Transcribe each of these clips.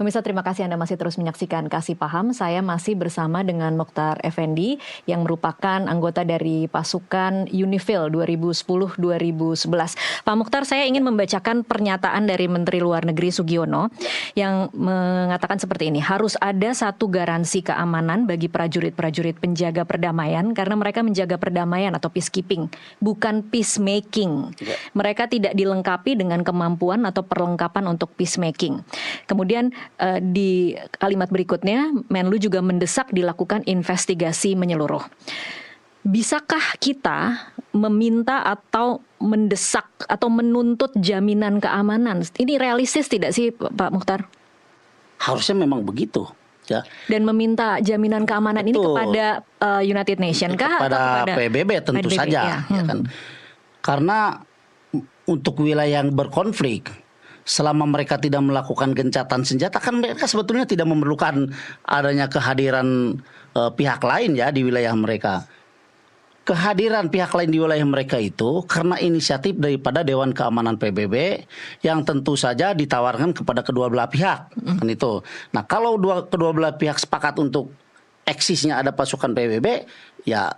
Pemirsa, terima kasih Anda masih terus menyaksikan Kasih Paham. Saya masih bersama dengan Mokhtar Effendi yang merupakan anggota dari pasukan UNIFIL 2010-2011. Pak Mokhtar, saya ingin membacakan pernyataan dari Menteri Luar Negeri Sugiono yang mengatakan seperti ini. Harus ada satu garansi keamanan bagi prajurit-prajurit penjaga perdamaian karena mereka menjaga perdamaian atau peacekeeping, bukan peacemaking. Mereka tidak dilengkapi dengan kemampuan atau perlengkapan untuk peacemaking. Kemudian di kalimat berikutnya, Menlu juga mendesak dilakukan investigasi menyeluruh. Bisakah kita meminta atau mendesak atau menuntut jaminan keamanan? Ini realistis tidak sih, Pak Mokhtar? Harusnya memang begitu. Ya. Dan meminta jaminan keamanan ini kepada United Nations kah? Kepada PBB tentu PBB, saja. Ya kan? Karena untuk wilayah yang berkonflik, selama mereka tidak melakukan gencatan senjata, kan mereka sebetulnya tidak memerlukan adanya kehadiran pihak lain ya di wilayah mereka. Kehadiran pihak lain di wilayah mereka itu karena inisiatif daripada Dewan Keamanan PBB yang tentu saja ditawarkan kepada kedua belah pihak. Kan itu. Nah, kalau kedua belah pihak sepakat untuk eksisnya ada pasukan PBB, ya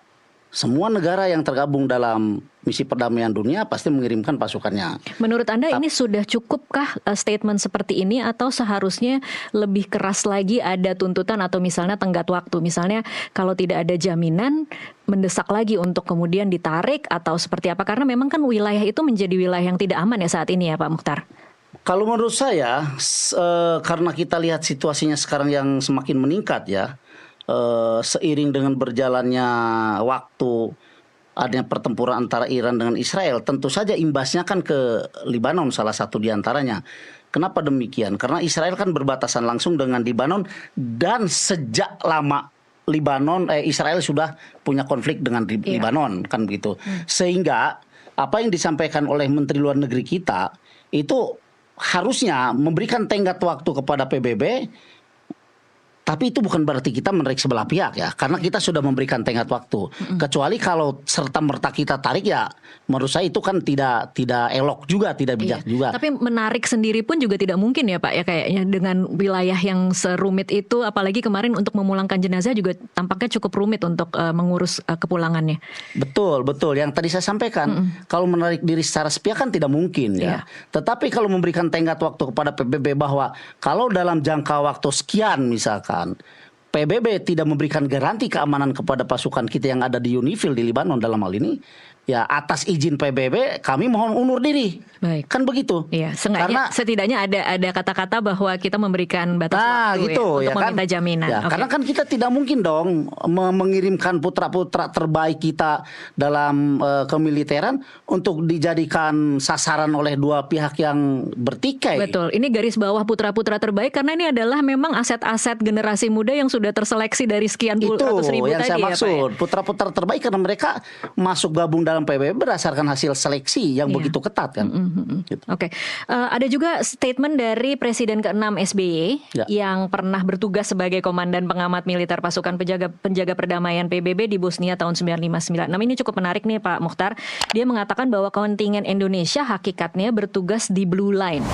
semua negara yang tergabung dalam misi perdamaian dunia pasti mengirimkan pasukannya. Menurut Anda ini sudah cukupkah statement seperti ini atau seharusnya lebih keras lagi ada tuntutan atau misalnya tenggat waktu? Misalnya kalau tidak ada jaminan mendesak lagi untuk kemudian ditarik atau seperti apa? Karena memang kan wilayah itu menjadi wilayah yang tidak aman ya saat ini ya Pak Mokhtar. Kalau menurut saya karena kita lihat situasinya sekarang yang semakin meningkat ya. Seiring dengan berjalannya waktu adanya pertempuran antara Iran dengan Israel, tentu saja imbasnya kan ke Lebanon salah satu diantaranya. Kenapa demikian? Karena Israel kan berbatasan langsung dengan Lebanon dan sejak lama Israel sudah punya konflik dengan Lebanon kan begitu. Sehingga apa yang disampaikan oleh Menteri Luar Negeri kita itu harusnya memberikan tenggat waktu kepada PBB. Tapi itu bukan berarti kita menarik sebelah pihak ya, karena kita sudah memberikan tenggat waktu. Kecuali kalau serta-merta kita tarik ya, menurut saya itu kan tidak elok juga, tidak bijak juga. Tapi menarik sendiri pun juga tidak mungkin ya Pak ya kayaknya dengan wilayah yang serumit itu, apalagi kemarin untuk memulangkan jenazah juga tampaknya cukup rumit untuk mengurus kepulangannya. Betul. Yang tadi saya sampaikan, kalau menarik diri secara sepihak kan tidak mungkin ya. Tetapi kalau memberikan tenggat waktu kepada PBB bahwa kalau dalam jangka waktu sekian misalkan PBB tidak memberikan garansi keamanan kepada pasukan kita yang ada di UNIFIL di Lebanon dalam hal ini, ya atas izin PBB kami mohon undur diri. Baik. Kan begitu. Iya, setidaknya ada kata-kata bahwa kita memberikan batas waktu gitu, untuk meminta jaminan. Ya, karena kan kita tidak mungkin dong mengirimkan putra-putra terbaik kita dalam kemiliteran untuk dijadikan sasaran oleh dua pihak yang bertikai. Betul. Ini garis bawah putra-putra terbaik karena ini adalah memang aset-aset generasi muda yang sudah terseleksi dari sekian ratus ribu yang tadi saya maksud. ya, Pak. Putra-putra terbaik karena mereka masuk gabung dalam PBB berdasarkan hasil seleksi yang begitu ketat kan. Gitu. Oke. Ada juga statement dari Presiden ke-6 SBY yang pernah bertugas sebagai Komandan Pengamat Militer Pasukan Penjaga Perdamaian PBB di Bosnia tahun 1959. Nah, ini cukup menarik nih Pak Mokhtar. Dia mengatakan bahwa kontingen Indonesia hakikatnya bertugas di Blue Line.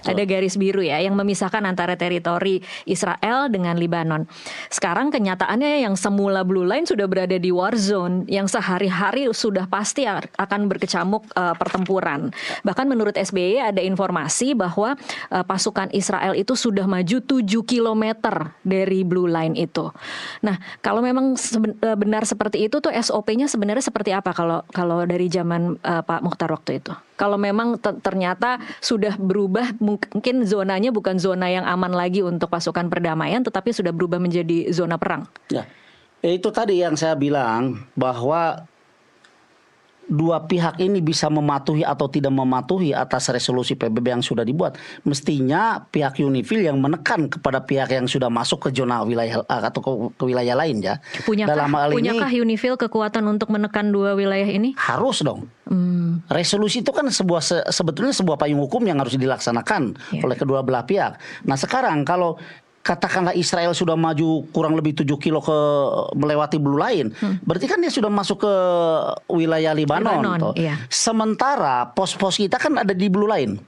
Ada garis biru ya yang memisahkan antara teritori Israel dengan Lebanon. Sekarang kenyataannya yang semula Blue Line sudah berada di war zone yang sehari-hari sudah pasti akan berkecamuk pertempuran. Bahkan menurut SBY ada informasi bahwa pasukan Israel itu sudah maju 7 kilometer dari Blue Line itu. Nah, kalau memang benar seperti itu tuh SOP-nya sebenarnya seperti apa kalau dari zaman Pak Mokhtar waktu itu? Kalau memang ternyata sudah berubah, mungkin zonanya bukan zona yang aman lagi untuk pasukan perdamaian, tetapi sudah berubah menjadi zona perang. Ya, itu tadi yang saya bilang bahwa dua pihak ini bisa mematuhi atau tidak mematuhi atas resolusi PBB yang sudah dibuat. Mestinya pihak UNIFIL yang menekan kepada pihak yang sudah masuk ke zona wilayah atau ke wilayah lain ya. Punyakah UNIFIL kekuatan untuk menekan dua wilayah ini? Harus dong. Resolusi itu kan sebetulnya sebuah payung hukum yang harus dilaksanakan oleh kedua belah pihak. Nah sekarang kalau katakanlah Israel sudah maju kurang lebih 7 kilo melewati Blue Line, berarti kan dia sudah masuk ke wilayah Lebanon. Iya. Sementara pos-pos kita kan ada di Blue Line.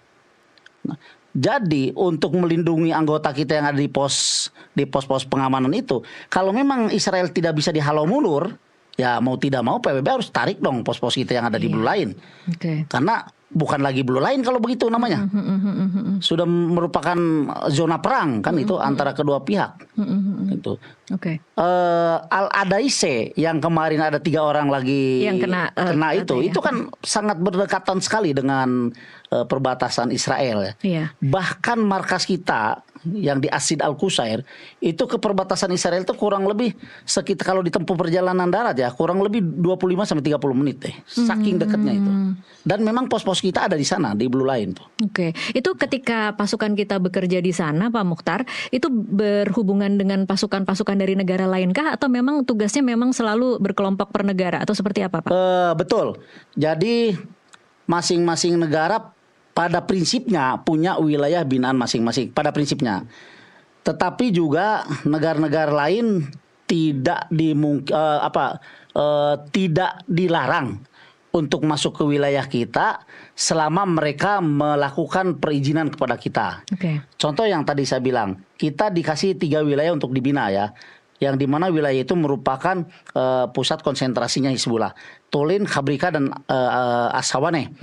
Nah, Jadi untuk melindungi anggota kita yang ada di pos-pos pengamanan itu, kalau memang Israel tidak bisa dihalau mundur, ya mau tidak mau PBB harus tarik dong pos-pos kita yang ada di Blue Line. Karena bukan lagi Blue Line kalau begitu namanya. Sudah merupakan zona perang kan itu antara kedua pihak. Itu. Al-Adaise yang kemarin ada 3 orang lagi yang kena itu kan sangat berdekatan sekali dengan perbatasan Israel. Bahkan markas kita yang di Asid Al-Qusair itu ke perbatasan Israel itu kurang lebih sekitar, kalau ditempuh perjalanan darat ya, kurang lebih 25 sampai 30 menit deh. Saking dekatnya itu. Dan memang pos-pos kita ada di sana di Blue Line tuh. Itu ketika pasukan kita bekerja di sana, Pak Mukhtar, itu berhubungan dengan pasukan-pasukan dari negara lainkah atau memang tugasnya memang selalu berkelompok per negara atau seperti apa, Pak? Betul. Jadi masing-masing negara pada prinsipnya punya wilayah binaan masing-masing pada prinsipnya. Tetapi juga negara-negara lain tidak tidak dilarang untuk masuk ke wilayah kita selama mereka melakukan perizinan kepada kita. Contoh yang tadi saya bilang, kita dikasih 3 wilayah untuk dibina ya. Yang dimana wilayah itu merupakan pusat konsentrasinya Hizbullah. Tolin, Khabrika, dan As-Sawaneh.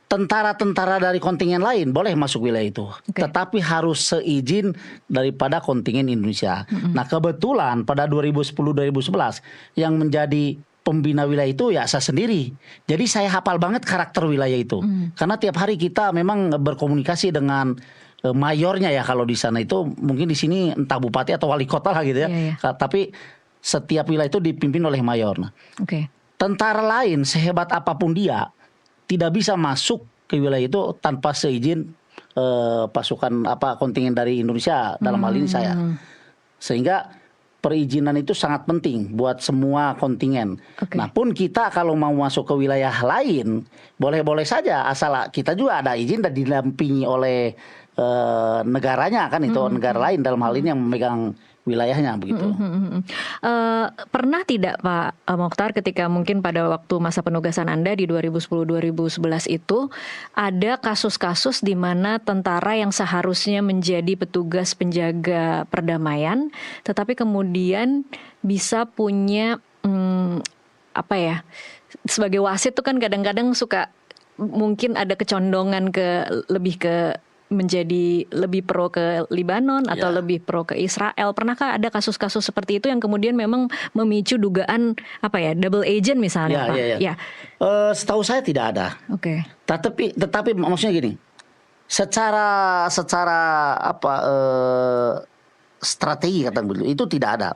Tentara-tentara dari kontingen lain boleh masuk wilayah itu, tetapi harus seizin daripada kontingen Indonesia. Nah kebetulan pada 2010-2011 yang menjadi pembina wilayah itu ya saya sendiri. Jadi saya hafal banget karakter wilayah itu, karena tiap hari kita memang berkomunikasi dengan mayornya ya, kalau di sana itu mungkin di sini entah bupati atau wali kota lah gitu ya. Tapi setiap wilayah itu dipimpin oleh mayor. Tentara lain sehebat apapun dia tidak bisa masuk ke wilayah itu tanpa seizin pasukan kontingen dari Indonesia, dalam hal ini saya. Sehingga perizinan itu sangat penting buat semua kontingen. Nah pun kita kalau mau masuk ke wilayah lain boleh-boleh saja, asal kita juga ada izin dan didampingi oleh negaranya kan, itu negara lain dalam hal ini yang memegang wilayahnya begitu. Pernah tidak Pak Mokhtar ketika mungkin pada waktu masa penugasan Anda di 2010-2011 itu ada kasus-kasus di mana tentara yang seharusnya menjadi petugas penjaga perdamaian tetapi kemudian bisa punya sebagai wasit tuh kan kadang-kadang suka mungkin ada kecondongan lebih ke menjadi lebih pro ke Libanon atau lebih pro ke Israel. Pernahkah ada kasus-kasus seperti itu yang kemudian memang memicu dugaan double agent misalnya, Pak? Setahu saya tidak ada. Tetapi maksudnya gini, secara strategi kata begitu itu tidak ada.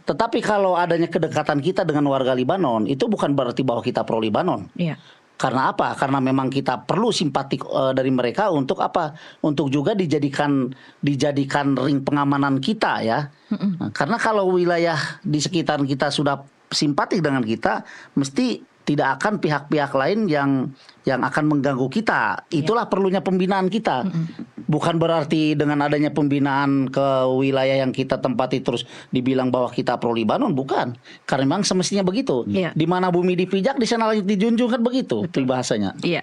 Tetapi kalau adanya kedekatan kita dengan warga Libanon itu bukan berarti bahwa kita pro Libanon. Karena apa? Karena memang kita perlu simpatik dari mereka untuk apa? Untuk juga dijadikan ring pengamanan kita ya. Nah, karena kalau wilayah di sekitar kita sudah simpatik dengan kita, mesti tidak akan pihak-pihak lain yang akan mengganggu kita. Itulah perlunya pembinaan kita. Bukan berarti dengan adanya pembinaan ke wilayah yang kita tempati terus dibilang bahwa kita pro Libanon, bukan. Karena memang semestinya begitu. Di mana bumi dipijak, di sana langit dijunjung, kan begitu bahasanya.